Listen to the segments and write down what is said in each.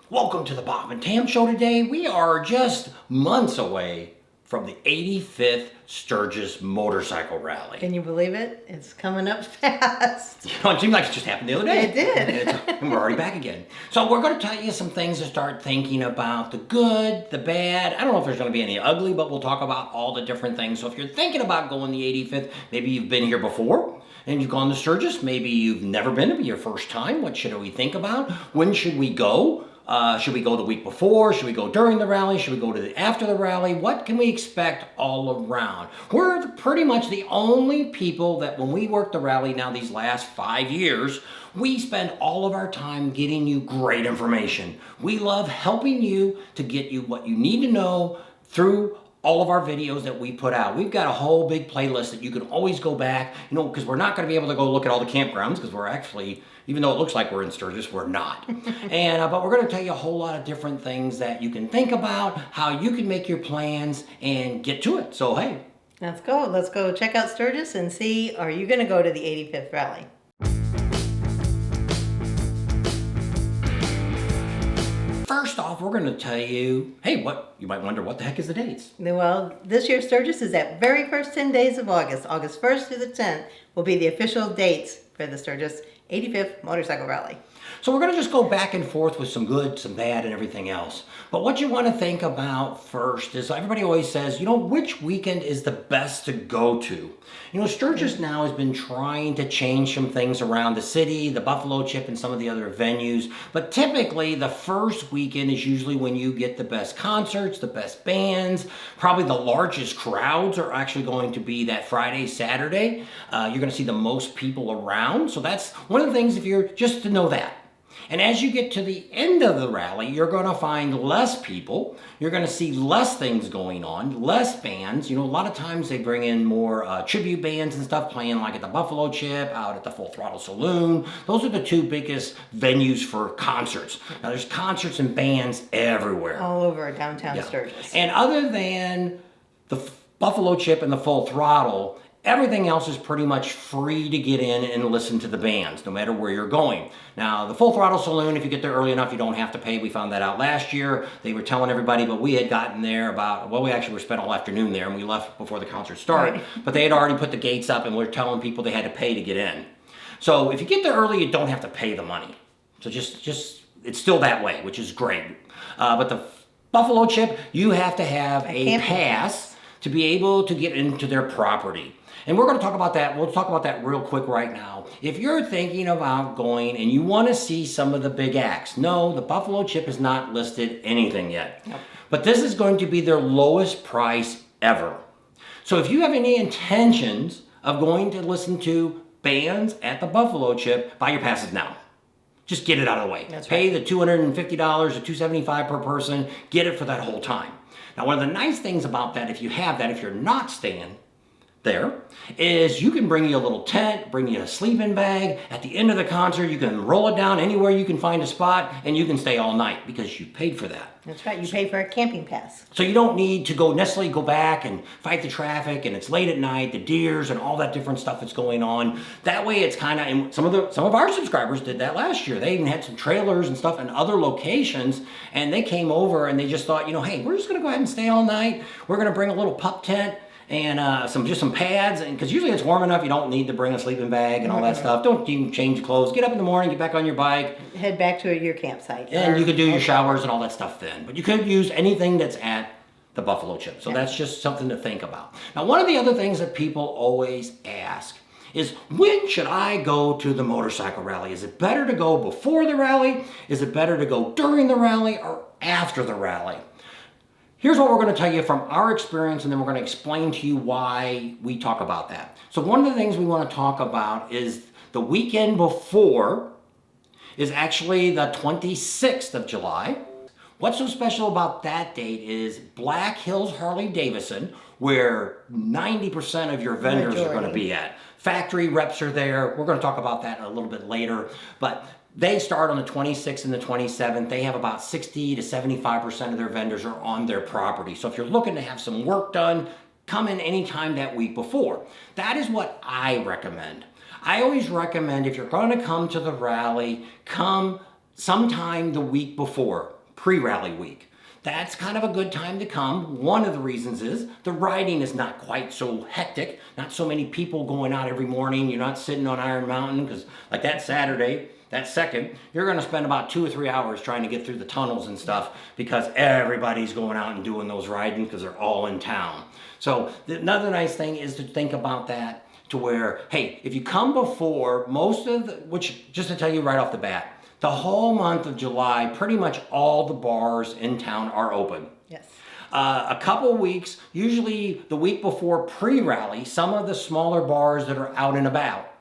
Welcome to the Bob and Tam Show today. We are just months away from the 85th Sturgis Motorcycle Rally. Can you believe it? It's coming up fast. You know, it seems like it just happened the other day. It did. And we're already back again. So we're going to tell you some things to start thinking about. The good, the bad. I don't know if there's going to be any ugly, but we'll talk about all the different things. So if you're thinking about going the 85th, maybe you've been here before and you've gone to Sturgis. Maybe you've never been. It'll be your first time. What should we think about? When should we go? Should we go the week before? Should we go during the rally? Should we go after the rally? What can we expect all around? We're pretty much the only people that when we work the rally now these last 5 years, we spend all of our time getting you great information. We love helping you to get you what you need to know through all of our videos that we put out. We've got a whole big playlist that you can always go back, because we're not going to be able to go look at all the campgrounds because we're actually, even though it looks like we're in Sturgis, we're not. But we're going to tell you a whole lot of different things that you can think about, how you can make your plans and get to it. So, hey. Let's go. Let's go check out Sturgis and see, are you going to go to the 85th Rally? First off, we're going to tell you, hey, you might wonder, what the heck is the dates? Well, this year's Sturgis is that very first 10 days of August. August 1st through the 10th will be the official dates for the Sturgis 85th Motorcycle Rally. So we're going to just go back and forth with some good, some bad, and everything else. But what you want to think about first is, everybody always says, which weekend is the best to go to? Sturgis now has been trying to change some things around the city, the Buffalo Chip, and some of the other venues. But typically, the first weekend is usually when you get the best concerts, the best bands. Probably the largest crowds are actually going to be that Friday, Saturday. You're going to see the most people around. So that's one of the things, if you're just to know that. And as you get to the end of the rally, you're going to find less people. You're going to see less things going on, less bands. A lot of times they bring in more tribute bands and stuff playing like at the Buffalo Chip, out at the Full Throttle Saloon. Those are the two biggest venues for concerts. Now there's concerts and bands everywhere. All over downtown Sturgis. And other than the Buffalo Chip and the Full Throttle, everything else is pretty much free to get in and listen to the bands, no matter where you're going. Now, the Full Throttle Saloon, if you get there early enough, you don't have to pay. We found that out last year. They were telling everybody, but we had gotten there we actually were spent all afternoon there, and we left before the concert started. Right. But they had already put the gates up, and we were telling people they had to pay to get in. So if you get there early, you don't have to pay the money. So just it's still that way, which is great. But the Buffalo Chip, you have to have a pass to be able to get into their property. And we're going to talk about that. We'll talk about that real quick right now. If you're thinking about going and you want to see some of the big acts, no, the Buffalo Chip has not listed anything yet. Nope. But this is going to be their lowest price ever. So if you have any intentions of going to listen to bands at the Buffalo Chip, buy your passes now. Just get it out of the way. That's Pay right. the $250 or $275 per person. Get it for that whole time. Now, one of the nice things about that, if you're not staying there, is you can bring you a little tent, bring you a sleeping bag. At the end of the concert, you can roll it down anywhere you can find a spot, and you can stay all night because you paid for that. That's right. You pay for a camping pass. So you don't need to necessarily go back and fight the traffic, and it's late at night, the deers and all that different stuff that's going on. That way it's kind of, and some of our subscribers did that last year. They even had some trailers and stuff in other locations, and they came over and they just thought, hey, we're just going to go ahead and stay all night. We're going to bring a little pup tent and some pads, and because usually it's warm enough, you don't need to bring a sleeping bag and all that stuff. Don't even change clothes. Get up in the morning, get back on your bike. Head back to your campsite. And you could do your showers and all that stuff then. But you could use anything that's at the Buffalo Chip. So that's just something to think about. Now, one of the other things that people always ask is, when should I go to the motorcycle rally? Is it better to go before the rally? Is it better to go during the rally or after the rally? Here's what we're going to tell you from our experience, and then we're going to explain to you why we talk about that. So one of the things we want to talk about is the weekend before is actually the 26th of July. What's so special about that date is Black Hills Harley Davidson, where 90% of your vendors are going to be at. Factory reps are there. We're going to talk about that a little bit later. But they start on the 26th and the 27th. They have about 60 to 75% of their vendors are on their property. So if you're looking to have some work done, come in anytime that week before. That is what I recommend. I always recommend, if you're going to come to the rally, come sometime the week before, pre-rally week. That's kind of a good time to come. One of the reasons is the riding is not quite so hectic, not so many people going out every morning. You're not sitting on Iron Mountain, because like that Saturday, that second, you're going to spend about 2 or 3 hours trying to get through the tunnels and stuff, because everybody's going out and doing those riding because they're all in town. So another nice thing is to think about that, to where, hey, if you come before, which just to tell you right off the bat, the whole month of July, pretty much all the bars in town are open. Yes. A couple weeks, usually the week before pre-rally, some of the smaller bars that are out and about,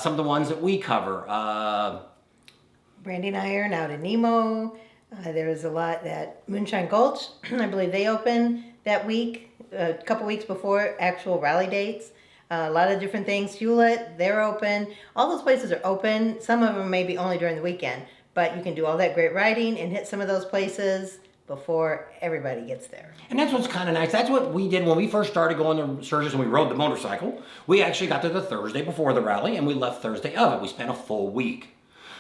some of the ones that we cover. Branding Iron out in Nemo. There's a lot that Moonshine Gulch, I believe they open that week, a couple weeks before actual rally dates. A lot of different things. Hewlett, they're open. All those places are open. Some of them may be only during the weekend, but you can do all that great riding and hit some of those places before everybody gets there. And that's what's kind of nice. That's what we did when we first started going to Sturgis and we rode the motorcycle. We actually got there the Thursday before the rally and we left Thursday of it. We spent a full week.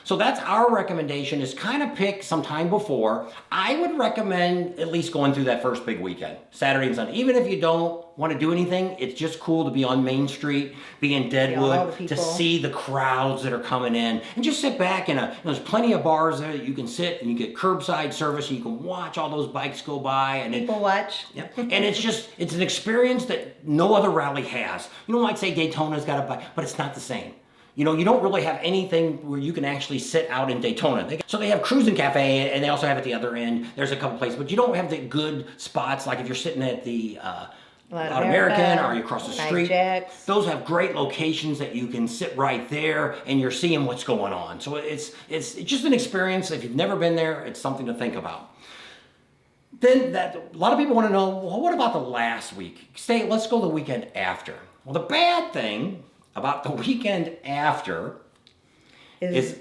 So that's our recommendation, is kind of pick some time before. I would recommend at least going through that first big weekend, Saturday and Sunday. Even if you don't want to do anything, it's just cool to be on Main Street, be in Deadwood, to see the crowds that are coming in, and just sit back and there's plenty of bars there that you can sit and you get curbside service and you can watch all those bikes go by. And people watch. Yep. And it's an experience that no other rally has. You know, like say Daytona's got a bike, but it's not the same. You know, you don't really have anything where you can actually sit out in Daytona. So they have Cruising Cafe, and they also have at the other end, there's a couple places, but you don't have the good spots like if you're sitting at the Loud American or you're across the street. Jack's. Those have great locations that you can sit right there and you're seeing what's going on. So it's just an experience. If you've never been there, it's something to think about. Then a lot of people want to know, well, what about the last week? Let's go the weekend after. Well, the bad thing about the weekend after is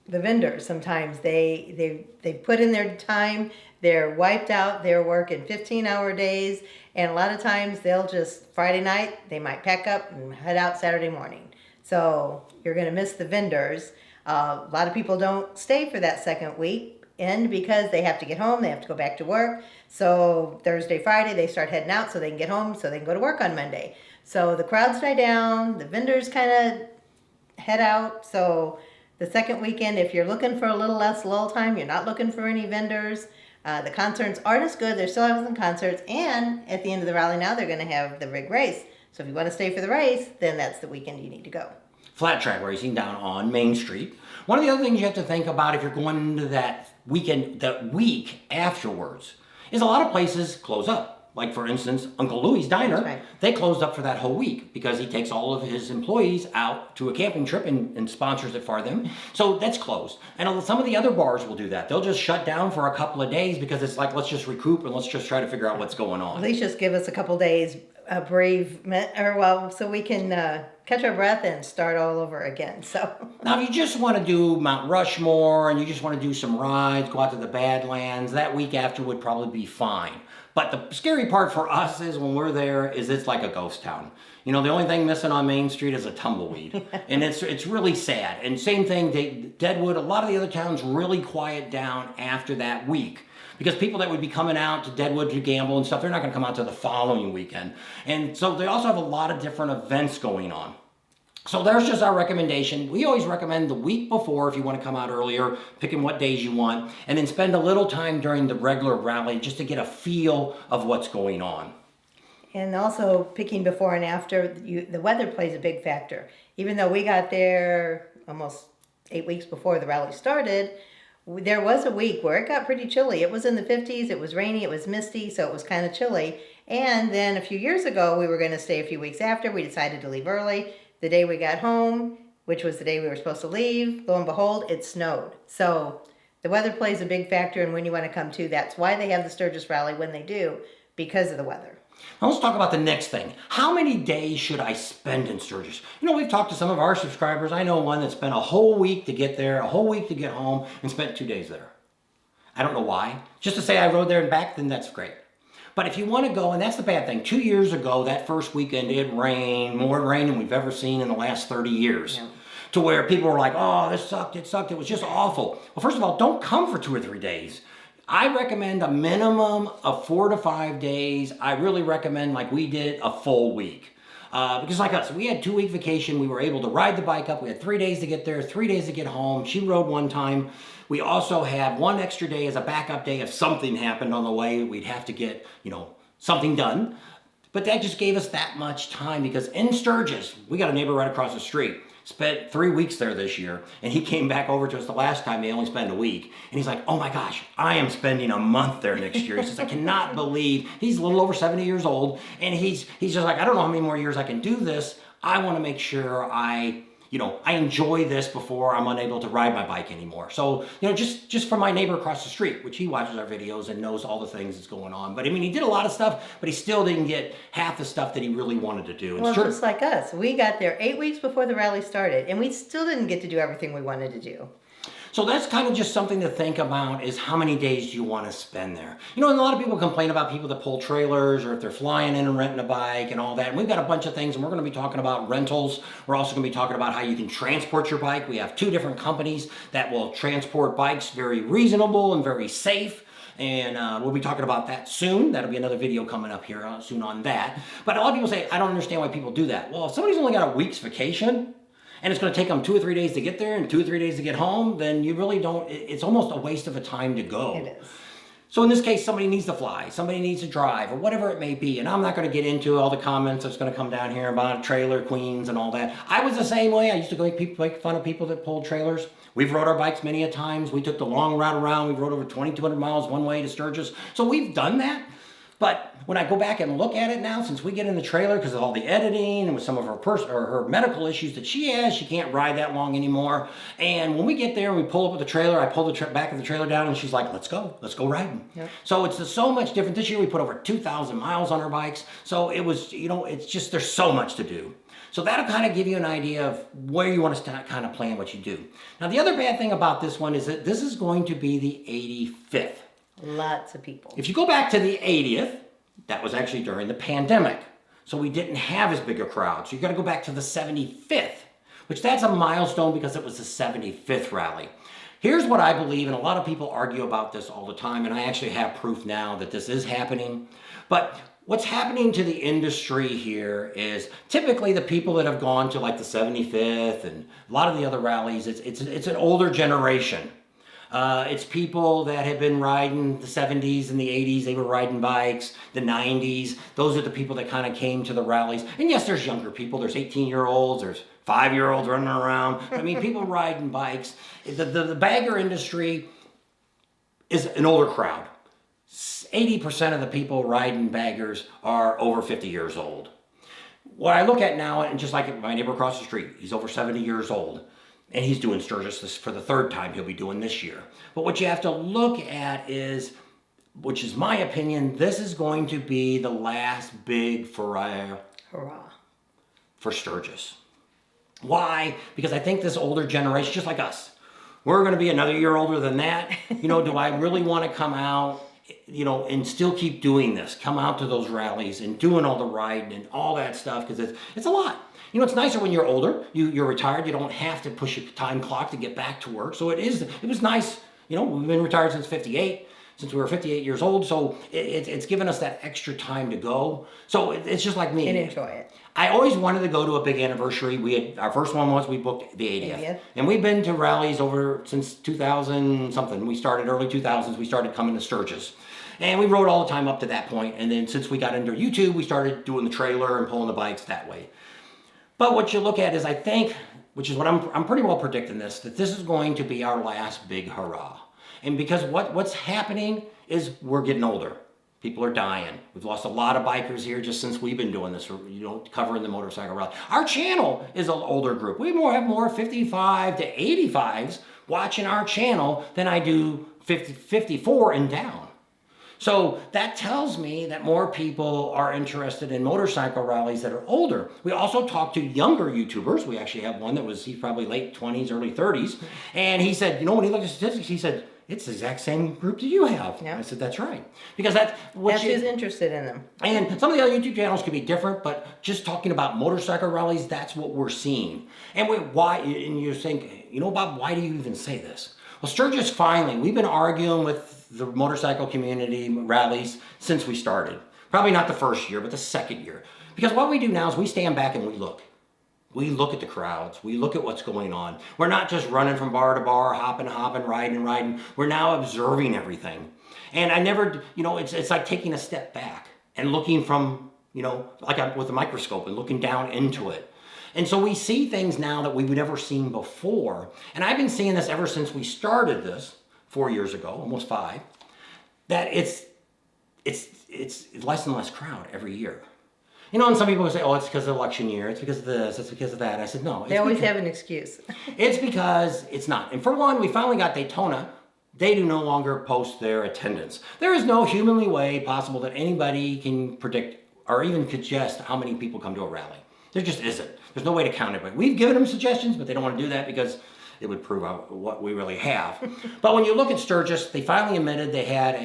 the vendors. Sometimes they put in their time, they're wiped out, their work in 15-hour days, and a lot of times they'll just, Friday night, they might pack up and head out Saturday morning. So you're going to miss the vendors. A lot of people don't stay for that second week end because they have to get home, they have to go back to work. So Thursday, Friday, they start heading out so they can get home so they can go to work on Monday. So the crowds die down, the vendors kind of head out. So the second weekend, if you're looking for a little less lull time, you're not looking for any vendors. The concerts aren't as good. They're still having some concerts. And at the end of the rally now, they're going to have the rig race. So if you want to stay for the race, then that's the weekend you need to go. Flat track racing down on Main Street. One of the other things you have to think about if you're going into that weekend, that week afterwards, is a lot of places close up. Like, for instance, Uncle Louie's Diner, right. They closed up for that whole week because he takes all of his employees out to a camping trip and sponsors it for them. So that's closed. And some of the other bars will do that. They'll just shut down for a couple of days because it's like, let's just recoup and let's just try to figure out what's going on. At least just give us a couple days bereavement, so we can catch our breath and start all over again. So now, if you just want to do Mount Rushmore and you just want to do some rides, go out to the Badlands, that week after would probably be fine. But the scary part for us is when we're there is it's like a ghost town. You know, the only thing missing on Main Street is a tumbleweed. And it's really sad. And same thing, Deadwood, a lot of the other towns really quiet down after that week. Because people that would be coming out to Deadwood to gamble and stuff, they're not going to come out to the following weekend. And so they also have a lot of different events going on. So there's just our recommendation. We always recommend the week before if you want to come out earlier, picking what days you want, and then spend a little time during the regular rally just to get a feel of what's going on. And also picking before and after, the weather plays a big factor. Even though we got there almost 8 weeks before the rally started, there was a week where it got pretty chilly. It was in the 50s, it was rainy, it was misty, so it was kind of chilly. And then a few years ago, we were going to stay a few weeks after. We decided to leave early. The day we got home, which was the day we were supposed to leave, lo and behold, it snowed. So the weather plays a big factor in when you want to come to. That's why they have the Sturgis Rally when they do, because of the weather. Now let's talk about the next thing. How many days should I spend in Sturgis? You know, we've talked to some of our subscribers. I know one that spent a whole week to get there, a whole week to get home, and spent 2 days there. I don't know why. Just to say I rode there and back, then that's great. But if you want to go, and that's the bad thing, 2 years ago, that first weekend, it rained, more rain than we've ever seen in the last 30 years. Yeah. to where people were like, oh, this sucked, it was just awful. Well, first of all, don't come for 2 or 3 days. I recommend a minimum of 4 to 5 days. I really recommend, like we did, a full week. Because like us, we had 2-week vacation. We were able to ride the bike up. We had 3 days to get there, 3 days to get home. She rode one time. We also have 1 extra day as a backup day if something happened on the way. We'd have to get, something done. But that just gave us that much time because in Sturgis, we got a neighbor right across the street. Spent 3 weeks there this year, and he came back over to us the last time. They only spent a week, and he's like, oh my gosh, I am spending a month there next year. He says, I cannot believe, he's a little over 70 years old, and he's just like, I don't know how many more years I can do this. I want to make sure I enjoy this before I'm unable to ride my bike anymore. So, just from my neighbor across the street, which he watches our videos and knows all the things that's going on. But I mean, he did a lot of stuff, but he still didn't get half the stuff that he really wanted to do. Well, just like us. We got there 8 weeks before the rally started, and we still didn't get to do everything we wanted to do. So that's kind of just something to think about, is how many days do you want to spend there? And a lot of people complain about people that pull trailers or if they're flying in and renting a bike and all that. And we've got a bunch of things, and we're going to be talking about rentals. We're also going to be talking about how you can transport your bike. We have 2 different companies that will transport bikes very reasonable and very safe. And we'll be talking about that soon. That'll be another video coming up here soon on that. But a lot of people say, I don't understand why people do that. Well, if somebody's only got a week's vacation, and it's going to take them 2 or 3 days to get there and 2 or 3 days to get home, then you really don't, it's almost a waste of a time to go. It is. So in this case, somebody needs to fly, somebody needs to drive, or whatever it may be. And I'm not going to get into all the comments that's going to come down here about trailer queens and all that. I was the same way. I used to make fun of people that pulled trailers. We've rode our bikes many a times. We took the long route around. We rode over 2,200 miles one way to Sturgis. So we've done that. But when I go back and look at it now, since we get in the trailer because of all the editing and with some of her medical issues that she has, she can't ride that long anymore. And when we get there and we pull up with the trailer, I pull the back of the trailer down and she's like, let's go riding. Yep. So it's so much different. This year we put over 2,000 miles on our bikes. So it was, it's just, there's so much to do. So that'll kind of give you an idea of where you want to start kind of plan what you do. Now the other bad thing about this one is that this is going to be the 85th. Lots of people. If you go back to the 80th, that was actually during the pandemic. So we didn't have as big a crowd. So you got to go back to the 75th, which that's a milestone because it was the 75th rally. Here's what I believe, and a lot of people argue about this all the time, and I actually have proof now that this is happening. But what's happening to the industry here is typically the people that have gone to like the 75th and a lot of the other rallies, it's an older generation. It's people that have been riding the 70s and the 80s. They were riding bikes, the 90s. Those are the people that kind of came to the rallies. And yes, there's younger people. There's 18-year-olds. There's 5-year-olds running around. I mean, people riding bikes. The bagger industry is an older crowd. 80% of the people riding baggers are over 50 years old. What I look at now, and just like my neighbor across the street, he's over 70 years old. And he's doing Sturgis this for the 3rd time he'll be doing this year. But what you have to look at is, which is my opinion, this is going to be the last big hurrah for Sturgis. Why? Because I think this older generation, just like us, we're going to be another year older than that. Do I really want to come out, and still keep doing this? Come out to those rallies and doing all the riding and all that stuff, because it's a lot. It's nicer when you're older. You're retired. You don't have to push a time clock to get back to work. So it was nice. We've been retired since 58, since we were 58 years old. So it's given us that extra time to go. So it's just like me. And enjoy it. I always wanted to go to a big anniversary. Our first one we booked the 80th. And we've been to rallies since 2000 something. We started early 2000s. We started coming to Sturgis. And we rode all the time up to that point. And then since we got into YouTube, we started doing the trailer and pulling the bikes that way. But what you look at is, I think, which is what I'm pretty well predicting this, that this is going to be our last big hurrah. And because what's happening is we're getting older. People are dying. We've lost a lot of bikers here just since we've been doing this, covering the motorcycle rally. Our channel is an older group. We have more 55 to 85s watching our channel than I do 54 and down. So that tells me that more people are interested in motorcycle rallies that are older. We also talked to younger YouTubers. We actually have one he's probably late 20s, early 30s. And he said, when he looked at statistics, he said, it's the exact same group that you have. Yeah. I said, that's right. Because that's what That's who's interested in them. and some of the other YouTube channels could be different, but just talking about motorcycle rallies, that's what we're seeing. And why, and you think, you know, Bob, why do you even say this? Well, Sturgis finally, we've been arguing with the motorcycle community rallies since we started. Probably not the first year, but the second year. Because what we do now is we stand back and we look. We look at the crowds. We look at what's going on. We're not just running from bar to bar, hopping, riding. We're now observing everything. And I never, you know, it's like taking a step back and looking from, you know, with a microscope and looking down into it. And so we see things now that we've never seen before. And I've been seeing this ever since we started this 4 years ago, almost 5, that it's less and less crowd every year. You know, and some people say, oh, it's because of election year, it's because of this, it's because of that. I said, no. They always have an excuse. It's because it's not. And for one, we finally got Daytona. They do no longer post their attendance. There is no humanly way possible that anybody can predict or even suggest how many people come to a rally. There just isn't. There's no way to count it. We've given them suggestions, but they don't want to do that because it would prove out what we really have. But when you look at Sturgis, they finally admitted they had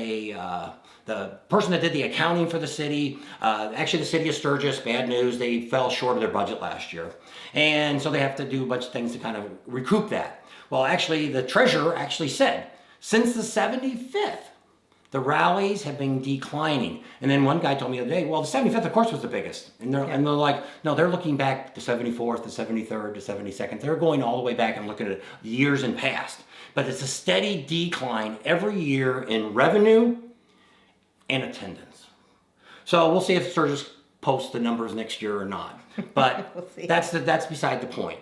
the person that did the accounting for the city, actually the city of Sturgis, bad news, they fell short of their budget last year. And so they have to do a bunch of things to kind of recoup that. Well, actually, the treasurer actually said, since the 75th, the rallies have been declining. And then one guy told me the other day, well, the 75th, of course, was the biggest. And they're like, no, they're looking back to 74th, to 73rd, to 72nd. They're going all the way back and looking at years in past. But it's a steady decline every year in revenue and attendance. So we'll see if Sturgis posts the numbers next year or not. But We'll that's beside the point.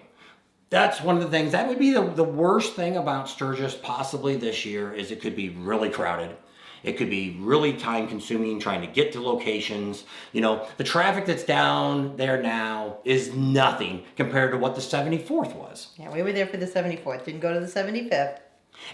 That's one of the things, that would be the worst thing about Sturgis possibly this year is it could be really crowded. It could be really time consuming trying to get to locations. You know, the traffic that's down there now is nothing compared to what the 74th was. Yeah, we were there for the 74th. Didn't go to the 75th.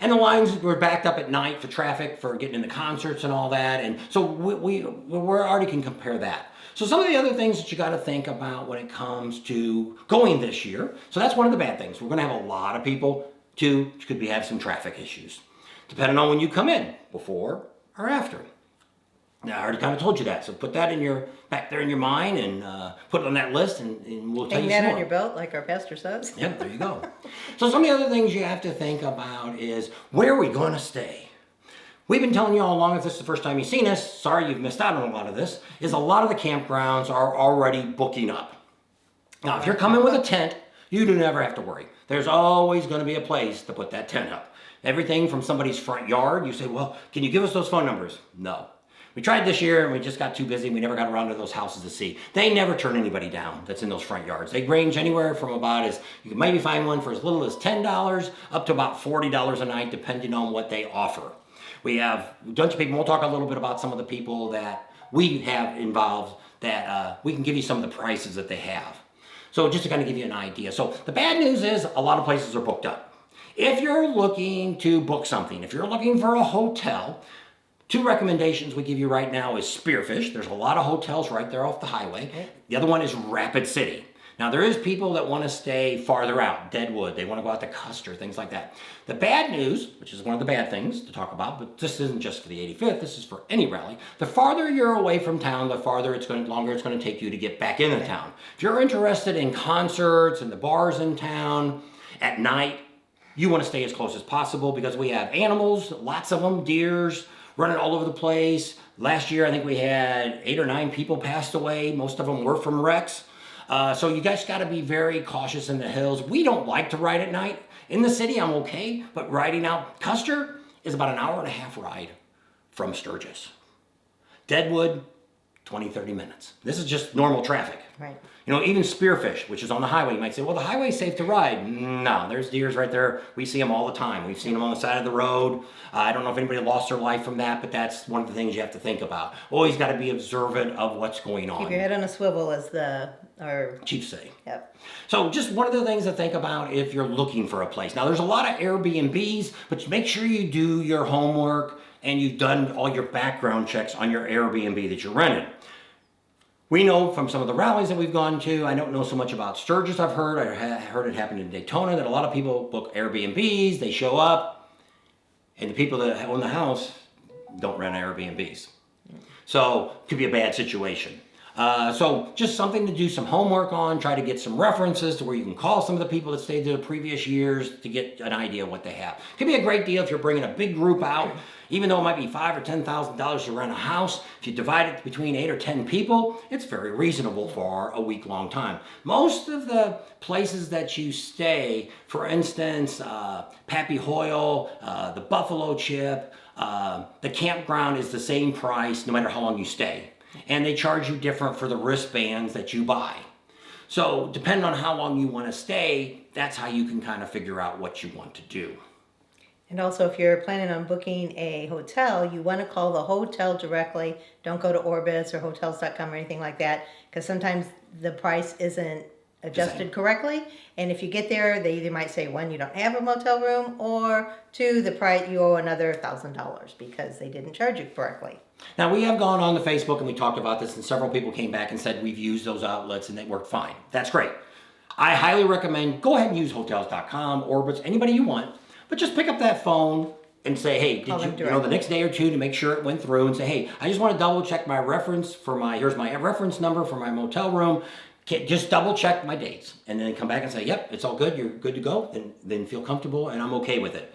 And the lines were backed up at night for traffic, for getting into concerts and all that. And so we already can compare that. So some of the other things that you got to think about when it comes to going this year. So that's one of the bad things. We're going to have a lot of people too. Could have some traffic issues, depending on when you come in, before or after. Now I already kind of told you that. So put that back there in your mind and put it on that list, and we'll tell you some more. Hang that on your belt, like our pastor says. Yep, there you go. So some of the other things you have to think about is, where are we going to stay? We've been telling you all along, if this is the first time you've seen us, sorry you've missed out on a lot of this, is a lot of the campgrounds are already booking up. Now, if you're coming with a tent, you do never have to worry. There's always going to be a place to put that tent up. Everything from somebody's front yard, you say, well, can you give us those phone numbers? No. We tried this year and we just got too busy and we never got around to those houses to see. They never turn anybody down that's in those front yards. They range anywhere from you can maybe find one for as little as $10 up to about $40 a night, depending on what they offer. We have a bunch of people, we'll talk a little bit about some of the people that we have involved that we can give you some of the prices that they have. So just to kind of give you an idea. So the bad news is a lot of places are booked up. If you're looking to book something, if you're looking for a hotel, 2 recommendations we give you right now is Spearfish. There's a lot of hotels right there off the highway. Okay. The other one is Rapid City. Now there is people that want to stay farther out, Deadwood, they want to go out to Custer, things like that. The bad news, which is one of the bad things to talk about, but this isn't just for the 85th, this is for any rally. The farther you're away from town, the longer it's going to take you to get back into town. If you're interested in concerts and the bars in town at night, you want to stay as close as possible because we have animals, lots of them, deers, running all over the place. Last year, I think we had 8 or 9 people passed away. Most of them were from wrecks. So you guys got to be very cautious in the hills. We don't like to ride at night. In the city, I'm okay, but riding out Custer is about an hour and a half ride from Sturgis. Deadwood, 20, 30 minutes. This is just normal traffic. Right. You know, even Spearfish, which is on the highway, you might say, well, the highway's safe to ride. No, there's deers right there. We see them all the time. We've seen them on the side of the road. I don't know if anybody lost their life from that, but that's one of the things you have to think about. Always got to be observant of what's going on. Keep your head on a swivel, as our chiefs say. Yep. So just one of the things to think about if you're looking for a place. Now, there's a lot of Airbnbs, but make sure you do your homework and you've done all your background checks on your Airbnb that you're renting. We know from some of the rallies that we've gone to, I don't know so much about Sturgis, I heard it happen in Daytona, that a lot of people book Airbnbs, they show up, And the people that own the house don't rent Airbnbs. So it could be a bad situation. So just something to do some homework on, try to get some references to where you can call some of the people that stayed there the previous years to get an idea of what they have. Could be a great deal if you're bringing a big group out, even though it might be $5,000 or $10,000 to rent a house. If you divide it between 8 or 10 people, it's very reasonable for a week-long time. Most of the places that you stay, for instance, Pappy Hoyle, the Buffalo Chip, the campground is the same price no matter how long you stay. And they charge you different for the wristbands that you buy. So depending on how long you want to stay, that's how you can kind of figure out what you want to do. And also, if you're planning on booking a hotel, you want to call the hotel directly. Don't go to Orbitz or hotels.com or anything like that, because sometimes the price isn't adjusted correctly. And if you get there, they either might say, one, you don't have a motel room, or two, the price, you owe another $1,000 because they didn't charge you correctly. Now, we have gone on the Facebook and we talked about this, and several people came back and said we've used those outlets and they worked fine. That's great. I highly recommend go ahead and use hotels.com, Orbitz, anybody you want, but just pick up that phone and say, hey, did you know, the next day or two to make sure it went through, and say, hey, I just want to double check my reference for here's my reference number for my motel room. Just double check my dates and then come back and say, yep, it's all good. You're good to go. Then feel comfortable and I'm okay with it.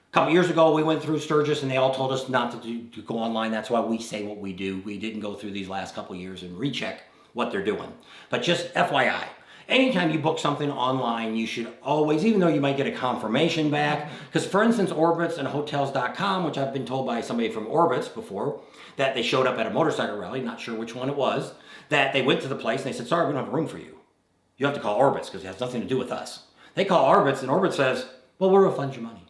A couple years ago, we went through Sturgis and they all told us not to go online. That's why we say what we do. We didn't go through these last couple years and recheck what they're doing. But just FYI, anytime you book something online, you should always, even though you might get a confirmation back, because for instance, Orbitz and hotels.com, which I've been told by somebody from Orbitz before, that they showed up at a motorcycle rally, not sure which one it was, that they went to the place and they said, sorry, we don't have a room for you. You have to call Orbitz because it has nothing to do with us. They call Orbitz and Orbitz says, well, we'll refund your money.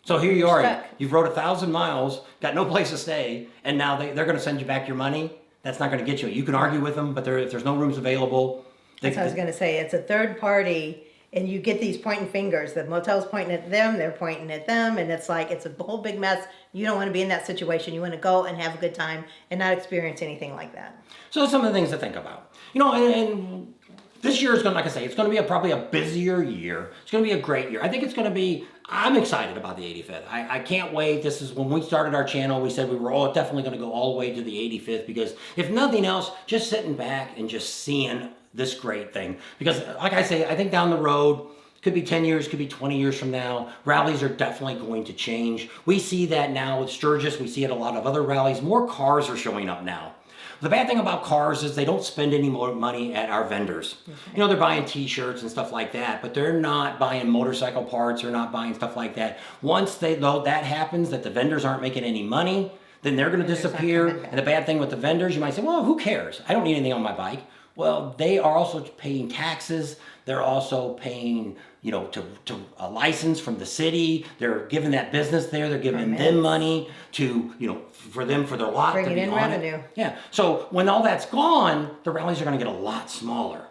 So here you are, you've rode 1,000 miles, got no place to stay, and now they're going to send you back your money. That's not going to get you. You can argue with them, but if there's no rooms available. That's what I was going to say. It's a third party, and you get these pointing fingers. The motel's pointing at them, they're pointing at them, and it's like it's a whole big mess. You don't want to be in that situation. You want to go and have a good time and not experience anything like that. So that's some of the things to think about. You know, and this year is going to, like I say, it's going to be probably a busier year. It's going to be a great year. I think it's going to be, I'm excited about the 85th. I can't wait. This is when we started our channel, we said we were all definitely going to go all the way to the 85th because if nothing else, just sitting back and just seeing this great thing. Because like I say, I think down the road, could be 10 years, could be 20 years from now, rallies are definitely going to change. We see that now with Sturgis. We see it a lot of other rallies. More cars are showing up now. The bad thing about cars is they don't spend any more money at our vendors. Okay. You know, they're buying t-shirts and stuff like that, but they're not buying motorcycle parts, they're not buying stuff like that. Once though that happens, that the vendors aren't making any money, then they're going to disappear. And the bad thing with the vendors, you might say, well, who cares? I don't need anything on my bike. Well, they are also paying taxes. They're also paying, you know, to a license from the city. They're giving that business there. They're giving them money to, you know, for their lot. Bringing in revenue. Yeah. So when all that's gone, the rallies are going to get a lot smaller.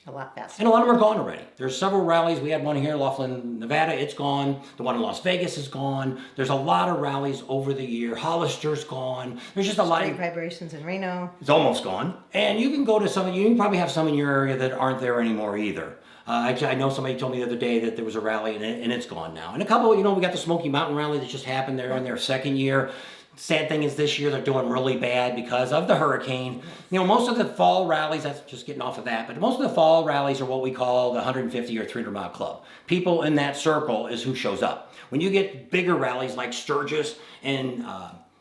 A lot faster. And a lot of them are gone already. There's several rallies. We had one here in Laughlin, Nevada. It's gone. The one in Las Vegas is gone. There's a lot of rallies over the year. Hollister's gone. There's just a lot of Vibrations in Reno. It's almost gone. And you can go to some. You can probably have some in your area that aren't there anymore either. Actually, I know somebody told me the other day that there was a rally and it's gone now. And a couple, you know, we got the Smoky Mountain rally that just happened. They're in their second year. Sad thing is this year they're doing really bad because of the hurricane. You know, most of the fall rallies, that's just getting off of that, but most of the fall rallies are what we call the 150 or 300 mile club. People in that circle is who shows up. When you get bigger rallies like Sturgis and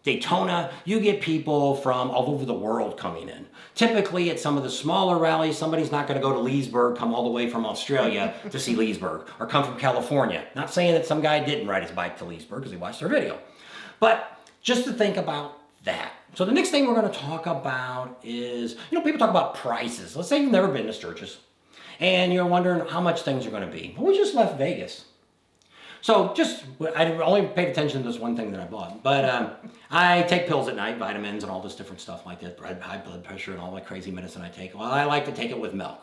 Daytona, you get people from all over the world coming in. Typically at some of the smaller rallies, somebody's not going to go to Leesburg, come all the way from Australia to see Leesburg, or come from California. Not saying that some guy didn't ride his bike to Leesburg because he watched their video. But just to think about that. So the next thing we're going to talk about is, you know, people talk about prices. Let's say you've never been to Sturgis and you're wondering how much things are going to be. Well, we just left Vegas. So I only paid attention to this one thing that I bought. But I take pills at night, vitamins and all this different stuff like that, high blood pressure and all that crazy medicine I take. Well, I like to take it with milk.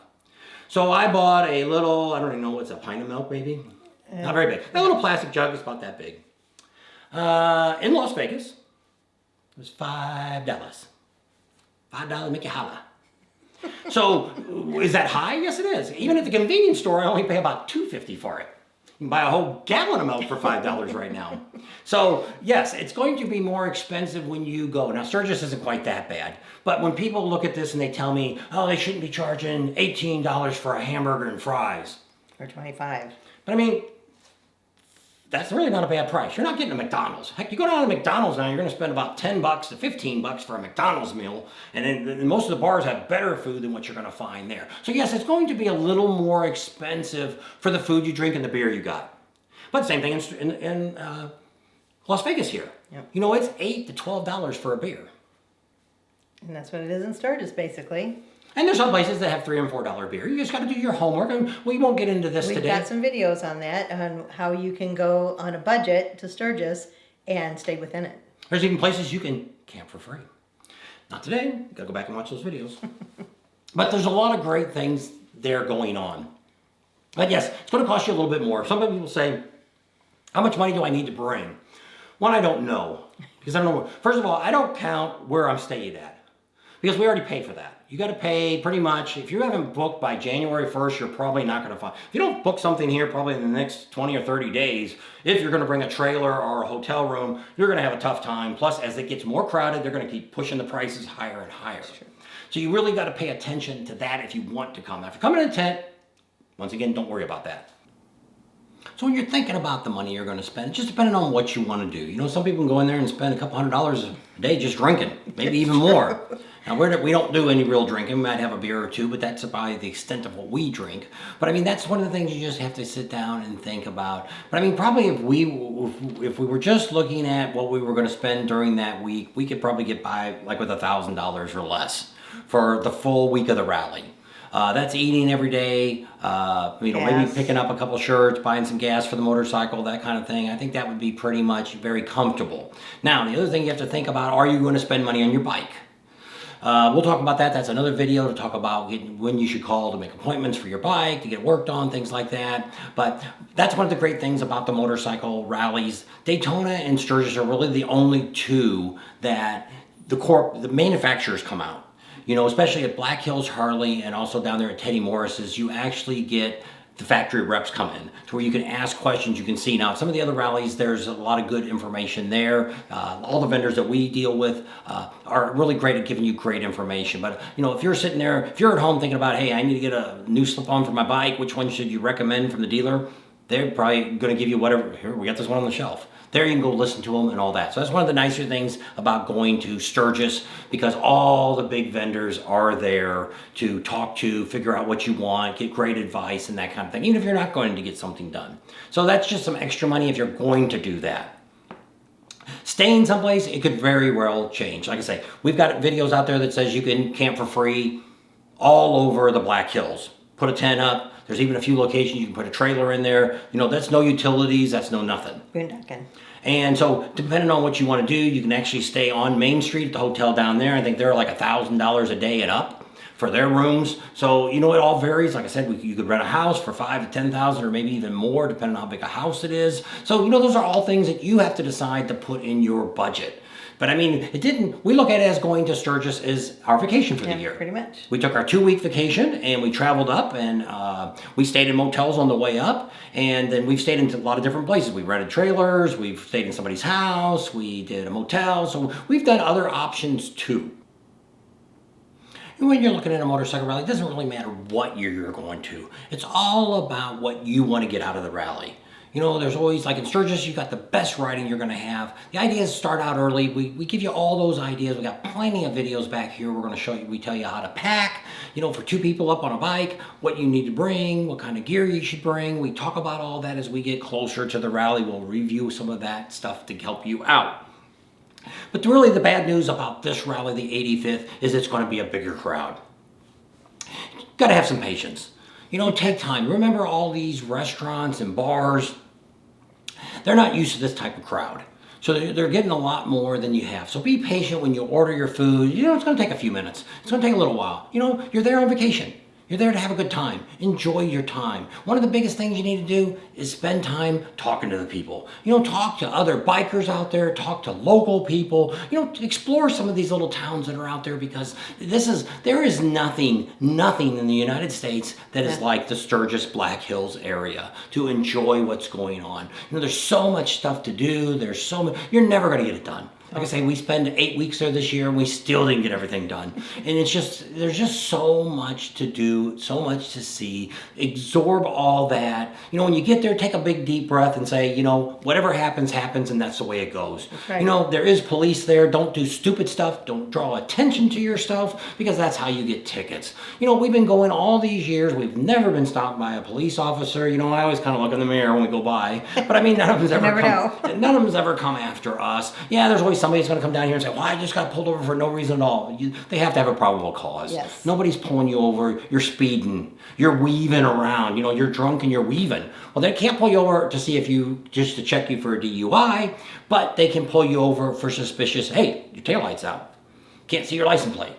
So I bought a little, I don't even know, what's a pint of milk maybe? Not very big. A little plastic jug, it's about that big. In Las Vegas, it was $5. $5 make you holla. So, is that high? Yes, it is. Even at the convenience store, I only pay about $2.50 for it. can buy a whole gallon of milk for $5 right now. So yes, it's going to be more expensive when you go. Now Sturgis isn't quite that bad, but when people look at this and they tell me, oh, they shouldn't be charging $18 for a hamburger and fries. Or 25. But I mean, that's really not a bad price. You're not getting a McDonald's. Heck, you go down to McDonald's now, you're going to spend about $10 to $15 for a McDonald's meal, and then most of the bars have better food than what you're going to find there. So yes, it's going to be a little more expensive for the food you drink and the beer you got. But same thing in Las Vegas here. Yep. You know, it's $8 to $12 for a beer. And that's what it is in Sturgis, basically. And there's some places that have $3 and $4 beer. You just got to do your homework, and we won't get into this We've today. got some videos on that, on how you can go on a budget to Sturgis and stay within it. There's even places you can camp for free. Not today. You got to go back and watch those videos. But there's a lot of great things there going on. But yes, it's going to cost you a little bit more. Some people say, how much money do I need to bring? One, I don't know. Because I don't know. First of all, I don't count where I'm staying at. Because we already paid for that. You got to pay pretty much, if you haven't booked by January 1st, you're probably not going to find, if you don't book something here probably in the next 20 or 30 days, if you're going to bring a trailer or a hotel room, you're going to have a tough time. Plus, as it gets more crowded, they're going to keep pushing the prices higher and higher. So you really got to pay attention to that if you want to come. Now, if you're coming in a tent, once again, don't worry about that. So when you're thinking about the money you're going to spend, just depending on what you want to do. You know, some people can go in there and spend a couple $100 a day just drinking, maybe even more. Now, we don't do any real drinking. We might have a beer or two, but that's about the extent of what we drink. But I mean, that's one of the things you just have to sit down and think about. But I mean, probably if we were just looking at what we were going to spend during that week, we could probably get by like with $1,000 or less for the full week of the rally. That's eating every day, maybe picking up a couple shirts, buying some gas for the motorcycle, that kind of thing. I think that would be pretty much very comfortable. Now, the other thing you have to think about, are you going to spend money on your bike? We'll talk about that. That's another video to talk about when you should call to make appointments for your bike, to get worked on, things like that. But that's one of the great things about the motorcycle rallies. Daytona and Sturgis are really the only two that the manufacturers come out. You know, especially at Black Hills Harley and also down there at Teddy Morris's, you actually get the factory reps come in to where you can ask questions, you can see. Now, some of the other rallies, there's a lot of good information there. All the vendors that we deal with are really great at giving you great information. But, you know, if you're sitting there, if you're at home thinking about, hey, I need to get a new slip-on for my bike, which one should you recommend from the dealer? They're probably going to give you whatever. Here, we got this one on the shelf. There you can go listen to them and all that. So that's one of the nicer things about going to Sturgis, because all the big vendors are there to talk to, figure out what you want, get great advice and that kind of thing, even if you're not going to get something done. So that's just some extra money if you're going to do that. Staying someplace, it could very well change. Like I say, we've got videos out there that says you can camp for free all over the Black Hills. Put a tent up. There's even a few locations you can put a trailer in there. You know, that's no utilities, that's no nothing. Boondocking. And so, depending on what you want to do, you can actually stay on Main Street at the hotel down there. I think they're like $1,000 a day and up for their rooms. So, you know, it all varies. Like I said, you could rent a house for $5,000 to $10,000 or maybe even more, depending on how big a house it is. So, you know, those are all things that you have to decide to put in your budget. But I mean, we look at it as going to Sturgis as our vacation for the year. Pretty much. We took our 2-week vacation and we traveled up, and we stayed in motels on the way up, and then we've stayed in a lot of different places. We rented trailers, we've stayed in somebody's house, we did a motel, so we've done other options too. And when you're looking at a motorcycle rally, it doesn't really matter what year you're going to. It's all about what you want to get out of the rally. You know, there's always, like in Sturgis, you got the best riding you're going to have. The idea is to start out early. We give you all those ideas. We got plenty of videos back here. We're going to show you, we tell you how to pack, you know, for 2 people up on a bike, what you need to bring, what kind of gear you should bring. We talk about all that as we get closer to the rally. We'll review some of that stuff to help you out. But really the bad news about this rally, the 85th, is it's going to be a bigger crowd. Got to have some patience. You know, take time. Remember, all these restaurants and bars, they're not used to this type of crowd. So they're getting a lot more than you have. So be patient when you order your food. You know, it's going to take a few minutes. It's going to take a little while. You know, you're there on vacation. You're there to have a good time. Enjoy your time. One of the biggest things you need to do is spend time talking to the people. Talk to other bikers out there, talk to local people, explore some of these little towns that are out there, because there is nothing in the United States that is like the Sturgis Black Hills area to enjoy what's going on. There's so much stuff to do. You're never going to get it done. Like I say, we spend 8 weeks there this year and we still didn't get everything done. And there's just so much to do, so much to see. Absorb all that. When you get there, take a big deep breath and say, whatever happens, happens, and that's the way it goes. Right. There is police there. Don't do stupid stuff. Don't draw attention to yourself, because that's how you get tickets. We've been going all these years. We've never been stopped by a police officer. I always kind of look in the mirror when we go by. But I mean, none of them's ever come after us. Yeah, there's always somebody's going to come down here and say, well, I just got pulled over for no reason at all. They have to have a probable cause. Yes. Nobody's pulling you over. You're speeding. You're weaving around. You're drunk and you're weaving. Well, they can't pull you over just to check you for a DUI, but they can pull you over for suspicious, hey, your taillight's out. Can't see your license plate.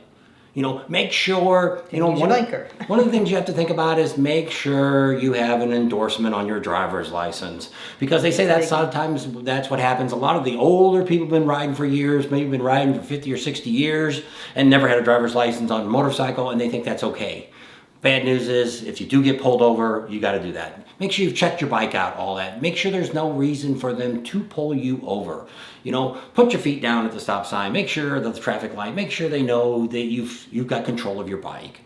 Make sure, your blinker. One of the things you have to think about is make sure you have an endorsement on your driver's license, because they say that sometimes that's what happens. A lot of the older people have been riding for years, maybe been riding for 50 or 60 years and never had a driver's license on a motorcycle, and they think that's okay. Bad news is, if you do get pulled over, you got to do that. Make sure you've checked your bike out, all that. Make sure there's no reason for them to pull you over. Put your feet down at the stop sign. Make sure that the traffic light, make sure they know that you've got control of your bike.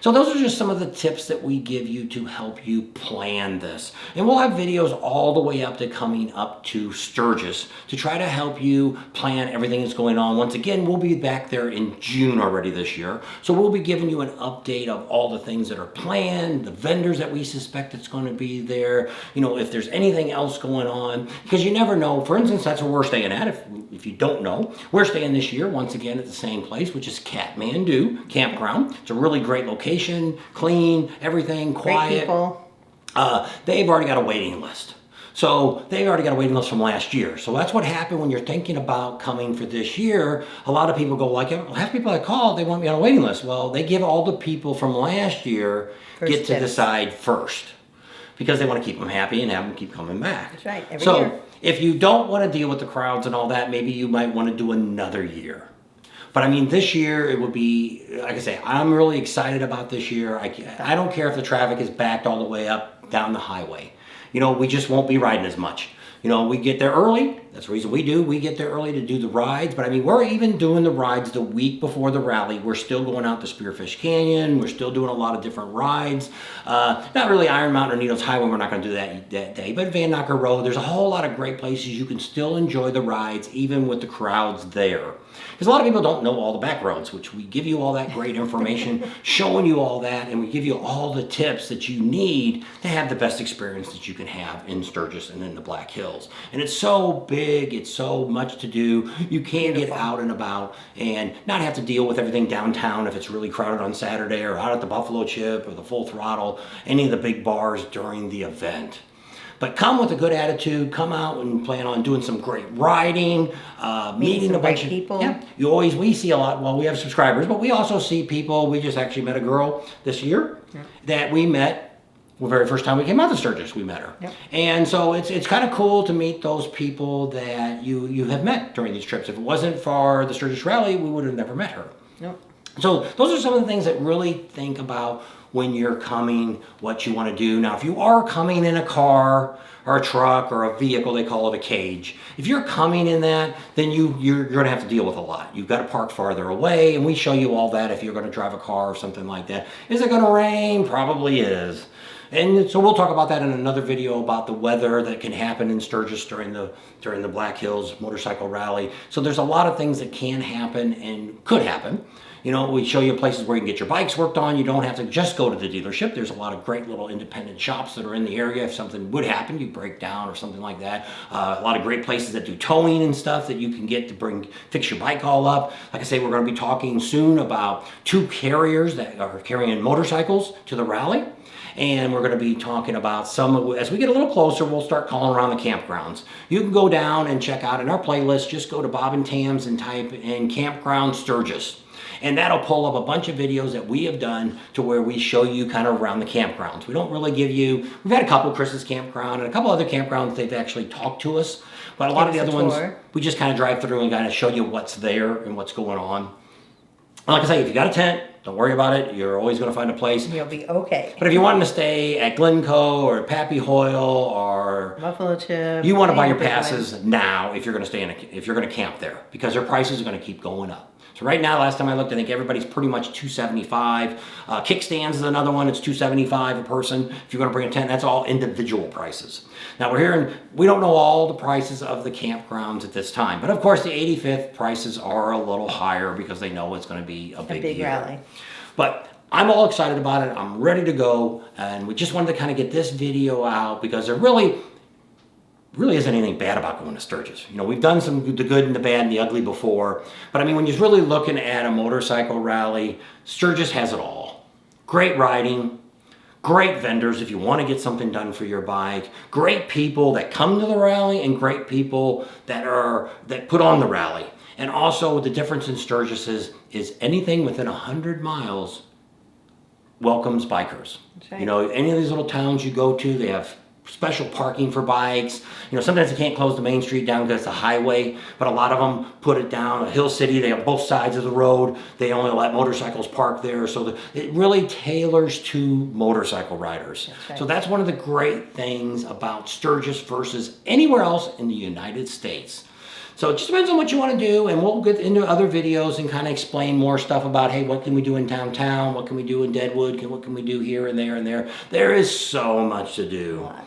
So those are just some of the tips that we give you to help you plan this. And we'll have videos all the way up to coming up to Sturgis to try to help you plan everything that's going on. Once again, we'll be back there in June already this year. So we'll be giving you an update of all the things that are planned, the vendors that we suspect that's going to be there, if there's anything else going on, because you never know. For instance, that's where we're staying at. If you don't know, we're staying this year once again at the same place, which is Kathmandu Campground. It's a really great location. Clean, everything, quiet. Great people. They've already got a waiting list. So they've already got a waiting list from last year. So that's what happened when you're thinking about coming for this year. A lot of people go half people that call, they want me on a waiting list. Well, they give all the people from last year get to decide first, because they want to keep them happy and have them keep coming back. That's right, every year. If you don't want to deal with the crowds and all that, maybe you might want to do another year. But I mean, this year it would be, like I say, I'm really excited about this year. I don't care if the traffic is backed all the way up down the highway. We just won't be riding as much. We get there early. That's the reason we do. We get there early to do the rides. But I mean, we're even doing the rides the week before the rally. We're still going out to Spearfish Canyon. We're still doing a lot of different rides. Not really Iron Mountain or Needles Highway. We're not going to do that day. But Van Knocker Road, there's a whole lot of great places you can still enjoy the rides, even with the crowds there. Because a lot of people don't know all the back roads, which we give you all that great information, showing you all that, and we give you all the tips that you need to have the best experience that you can have in Sturgis and in the Black Hills. And it's so big, it's so much to do. You can get out and about and not have to deal with everything downtown if it's really crowded on Saturday, or out at the Buffalo Chip or the Full Throttle, any of the big bars during the event. But come with a good attitude. Come out and plan on doing some great riding, meeting a bunch of people. Yeah, we see a lot. Well, we have subscribers, but we also see people. We just actually met a girl this year that we met the very first time we came out to Sturgis. We met her, and so it's kind of cool to meet those people that you have met during these trips. If it wasn't for the Sturgis Rally, we would have never met her. Yep. So those are some of the things that really think about when you're coming, what you want to do. Now, if you are coming in a car or a truck or a vehicle, they call it a cage. If you're coming in that, then you're going to have to deal with a lot. You've got to park farther away, and we show you all that if you're going to drive a car or something like that. Is it going to rain? Probably is. And so we'll talk about that in another video about the weather that can happen in Sturgis during the Black Hills Motorcycle Rally. So there's a lot of things that can happen and could happen. We show you places where you can get your bikes worked on. You don't have to just go to the dealership. There's a lot of great little independent shops that are in the area. If something would happen, you break down or something like that. A lot of great places that do towing and stuff that you can get to fix your bike all up. Like I say, we're going to be talking soon about 2 carriers that are carrying motorcycles to the rally. And we're going to be talking about as we get a little closer, we'll start calling around the campgrounds. You can go down and check out in our playlist, just go to Bob and Tams and type in Campground Sturgis. And that'll pull up a bunch of videos that we have done to where we show you kind of around the campgrounds. We don't really give you, we've had a couple, Chris's campground and a couple other campgrounds, they've actually talked to us. But a lot of the other ones, we just kind of drive through and kind of show you what's there and what's going on. And like I say, if you got a tent, don't worry about it. You're always going to find a place. You'll be okay. But if you want to stay at Glencoe or Pappy Hoyle or Buffalo Chip, you want to buy your passes now if you're going to stay if you're going to camp there, because their prices are going to keep going up. So right now, last time I looked, I think everybody's pretty much $275. Kickstands is another one. It's $275 a person. If you're going to bring a tent, that's all individual prices. Now we don't know all the prices of the campgrounds at this time, but of course the 85th prices are a little higher because they know it's going to be a big year. rally. But I'm all excited about it. I'm ready to go, and we just wanted to kind of get this video out because there really isn't anything bad about going to Sturgis. You know, we've done the good and the bad and the ugly before, but I mean, when you're really looking at a motorcycle rally, Sturgis has it all. Great riding, great vendors if you want to get something done for your bike, great people that come to the rally, and great people that put on the rally. And also the difference in Sturgis is anything within 100 miles welcomes bikers. That's right. You know, any of these little towns you go to, they have special parking for bikes. You know, sometimes they can't close the main street down because it's a highway, but a lot of them put it down. A hill city, they have both sides of the road. They only let motorcycles park there. So it really tailors to motorcycle riders. That's right. So that's one of the great things about Sturgis versus anywhere else in the United States. So it just depends on what you want to do, and we'll get into other videos and kind of explain more stuff about, hey, what can we do in downtown? What can we do in Deadwood? What can we do here and there and there? There is so much to do. Lots.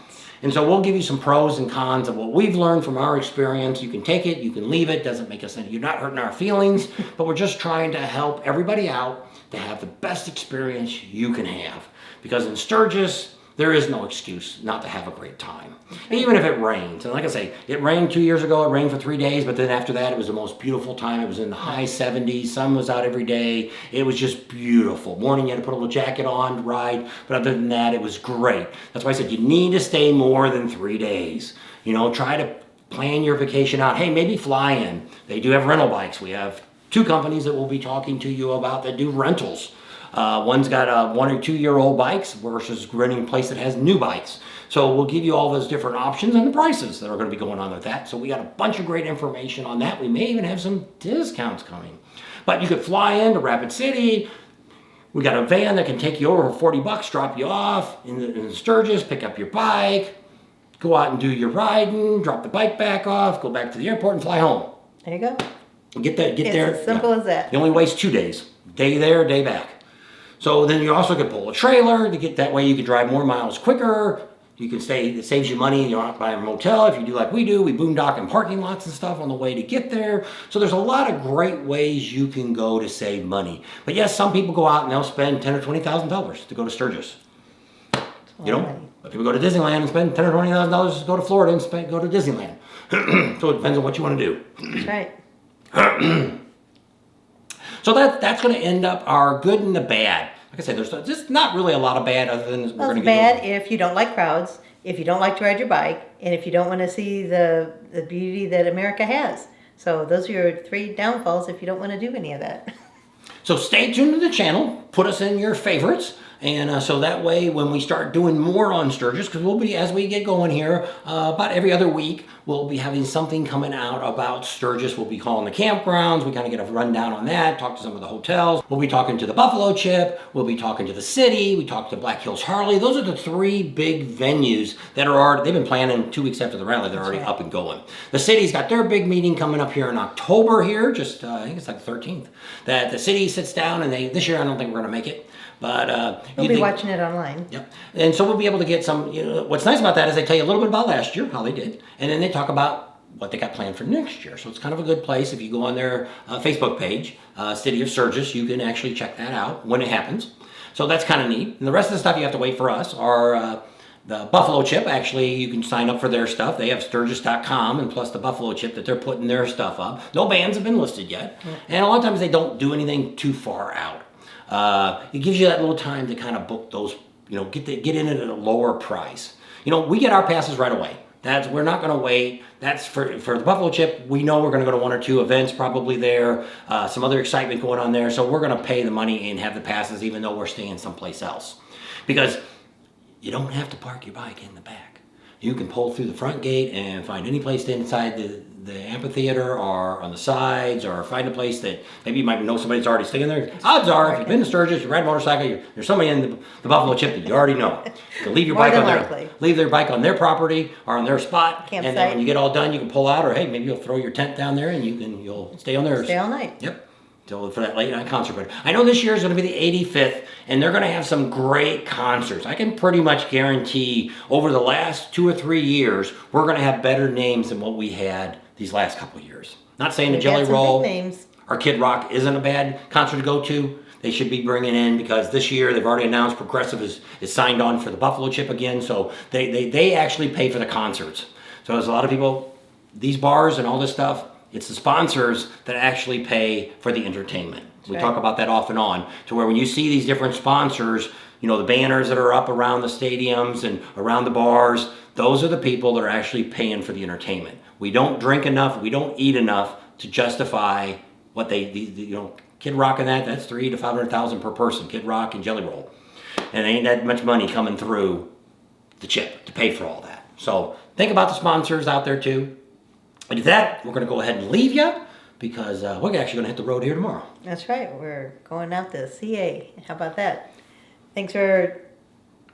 And so we'll give you some pros and cons of what we've learned from our experience. You can take it, you can leave it, doesn't make us any, you're not hurting our feelings, but we're just trying to help everybody out to have the best experience you can have. Because in Sturgis, there is no excuse not to have a great time. Even if it rains. And like I say, it rained 2 years ago, it rained for 3 days, but then after that, it was the most beautiful time. It was in the high 70s, sun was out every day. It was just beautiful. Morning, you had to put a little jacket on to ride, but other than that, it was great. That's why I said you need to stay more than 3 days. You know, try to plan your vacation out. Hey, maybe fly in. They do have rental bikes. We have 2 companies that we'll be talking to you about that do rentals. One's got 1 or 2 year old bikes versus renting a place that has new bikes. So we'll give you all those different options and the prices that are going to be going on with that. So we got a bunch of great information on that. We may even have some discounts coming. But you could fly into Rapid City. We got a van that can take you over for $40, drop you off in Sturgis, pick up your bike, go out and do your riding, drop the bike back off, go back to the airport and fly home. There you go. Get there. It's as simple as that. It only wastes 2 days. Day there, day back. So then you also could pull a trailer to get that way you can drive more miles quicker. You can stay, it saves you money and you're not buying a motel. If you do like we do, we boondock in parking lots and stuff on the way to get there. So there's a lot of great ways you can go to save money. But yes, some people go out and they'll spend $10,000 or $20,000 to go to Sturgis. You know, but people go to Disneyland and spend $10,000 or $20,000 to go to Florida and go to Disneyland. So it depends on what you want to do. That's right. So that's going to end up our good and the bad. Like I said, there's just not really a lot of bad other than we're going to get. Bad if you don't like crowds, if you don't like to ride your bike, and if you don't want to see the beauty that America has. So those are your 3 downfalls if you don't want to do any of that. So stay tuned to the channel. Put us in your favorites. And so that way, when we start doing more on Sturgis, because we'll be, as we get going here, about every other week, we'll be having something coming out about Sturgis. We'll be calling the campgrounds. We kind of get a rundown on that, talk to some of the hotels. We'll be talking to the Buffalo Chip. We'll be talking to the city. We talk to Black Hills Harley. Those are the 3 big venues that are already, they've been planning 2 weeks after the rally. They're already up and going. The city's got their big meeting coming up here in October here, just, I think it's like the 13th, that the city sits down and this year I don't think we're going to make it. But we'll be watching it online. Yep. And so we'll be able to get some, you know, what's nice about that is they tell you a little bit about last year, how they did, and then they talk about what they got planned for next year. So it's kind of a good place. If you go on their Facebook page, City of Sturgis, you can actually check that out when it happens. So that's kind of neat. And the rest of the stuff you have to wait for us are the Buffalo Chip. Actually, you can sign up for their stuff. They have Sturgis.com and plus the Buffalo Chip that they're putting their stuff up. No bands have been listed yet. Yeah. And a lot of times they don't do anything too far out. It gives you that little time to kind of book those, you know, get in it at a lower price. You know, we get our passes right away. We're not going to wait. That's for the Buffalo Chip. We know we're going to go to 1 or 2 events probably there. Some other excitement going on there. So we're going to pay the money and have the passes, even though we're staying someplace else, because you don't have to park your bike in the back. You can pull through the front gate and find any place inside the amphitheater or on the sides, or find a place that maybe you might know somebody that's already staying there. Odds are, if you've been to Sturgis, you ride a motorcycle, there's somebody in the Buffalo Chip that you already know. You can leave your bike leave their bike on their property or on their spot, Campsite. and then when you get all done, you can pull out, or hey, maybe you'll throw your tent down there and you'll stay on there. Stay all night. Yep. So for that late night concert. But I know this year is going to be the 85th, and they're going to have some great concerts. I can pretty much guarantee over the last 2 or 3 years, we're going to have better names than what we had these last couple of years. Not saying the Jelly Roll or Kid Rock isn't a bad concert to go to. They should be bringing in, because this year they've already announced Progressive is signed on for the Buffalo Chip again. So they actually pay for the concerts. So there's a lot of people, these bars and all this stuff, it's the sponsors that actually pay for the entertainment. We talk about that off and on, to where when you see these different sponsors, you know, the banners that are up around the stadiums and around the bars, those are the people that are actually paying for the entertainment. We don't drink enough, we don't eat enough to justify what you know, Kid Rock and that's $300,000 to $500,000 per person, Kid Rock and Jelly Roll. And there ain't that much money coming through the chip to pay for all that. So think about the sponsors out there too. And with that, we're going to go ahead and leave you, because we're actually going to hit the road here tomorrow. That's right. We're going out to CA. How about that? Thanks for...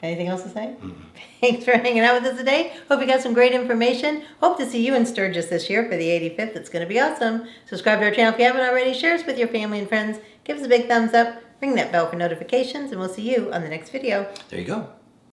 Anything else to say? Mm-hmm. Thanks for hanging out with us today. Hope you got some great information. Hope to see you in Sturgis this year for the 85th. It's going to be awesome. Subscribe to our channel if you haven't already. Share us with your family and friends. Give us a big thumbs up. Ring that bell for notifications, and we'll see you on the next video. There you go.